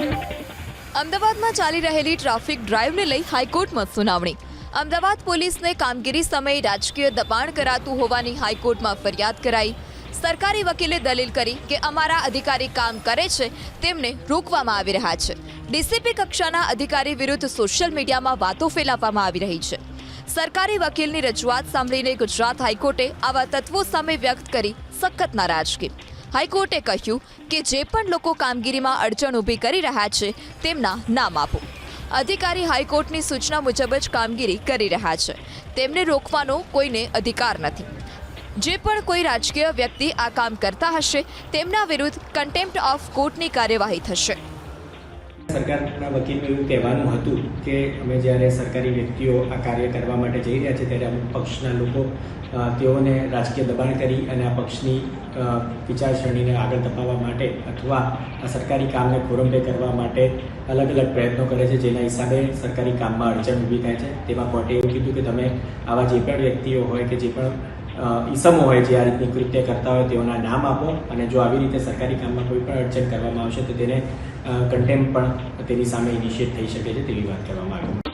અમદાવાદમાં ચાલી રહેલી ટ્રાફિક ડ્રાઈવને લઈ હાઈકોર્ટમાં સુનાવણી. અમદાવાદ પોલીસને કામગીરી સમયે રાજકીય દબાણ કરાતું હોવાની હાઈકોર્ટમાં ફરિયાદ કરાઈ. સરકારી વકીલે દલીલ કરી કે અમારા અધિકારી કામ કરે છે તેમને રોકવામાં આવી રહ્યા છે. ડીસીપી કક્ષાના અધિકારી વિરુદ્ધ સોશિયલ મીડિયામાં વાતો ફેલાવવામાં આવી રહી છે. સરકારી વકીલની રજૂઆત સાંભળીને ગુજરાત હાઈકોર્ટે આવા તત્વો સામે વ્યક્ત કરી સખત નારાજગી. હાઈકોર્ટે કહ્યું કે જે પણ લોકો કામગીરીમાં અડચણ ઊભી કરી રહ્યા છે તેમના નામ આપો. અધિકારી હાઈકોર્ટની સૂચના મુજબ જ કામગીરી કરી રહ્યા છે. તેમને રોકવાનો કોઈને અધિકાર નથી. જે પણ કોઈ રાજકીય વ્યક્તિ આ કામ કરતા હશે તેમના વિરુદ્ધ કન્ટેમ્પ્ટ ઓફ કોર્ટની કાર્યવાહી થશે. સરકારના વકીલનું એવું કહેવાનું હતું કે અમે જ્યારે સરકારી વ્યક્તિઓ આ કાર્ય કરવા માટે જઈ રહ્યા છે ત્યારે અમુક પક્ષના લોકો તેઓને રાજકીય દબાણ કરી અને આ પક્ષની વિચારસરણીને આગળ ધપાવવા માટે અથવા આ સરકારી કામને ખોરંભે કરવા માટે અલગ અલગ પ્રયત્નો કરે છે, જેના હિસાબે સરકારી કામમાં અડચણ ઊભી થાય છે. તેમાં કોર્ટે એવું કીધું કે તમે આવા જે પણ વ્યક્તિઓ હોય કે જે પણ ઈસમો હોય જે આ રીતની કૃત્ય કરતા હોય તેઓના નામ આપો, અને જો આવી રીતે સરકારી કામમાં કોઈ પણ અડચણ કરવામાં આવશે તો તેને કન્ટેમ્પ પણ તેની સામે ઇનિશિએટ થઈ શકે છે તેવી વાત કરવામાં આવી.